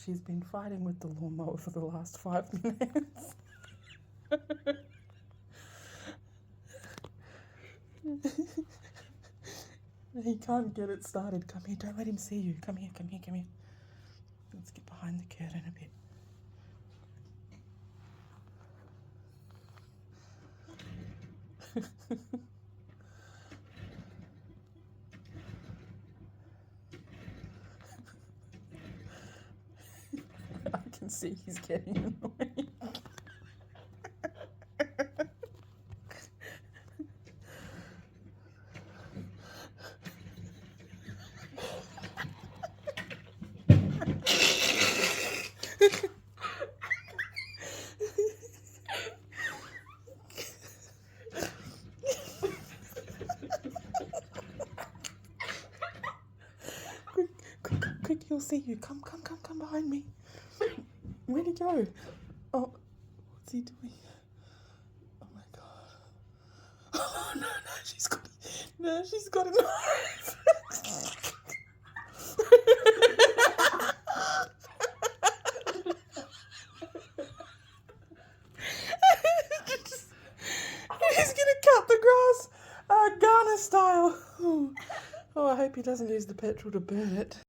she's been fighting with the lawnmower for the last 5 minutes. He can't get it started. Come here, don't let him see you. Come here, come here, come here. Let's get behind the curtain a bit. I can see he's getting annoyed. Quick, he'll see you. Come behind me. Where'd he go? Oh, what's he doing? Oh my god. Oh no, she's got a knife. He's gonna cut the grass, Ghana style. Oh, I hope he doesn't use the petrol to burn it.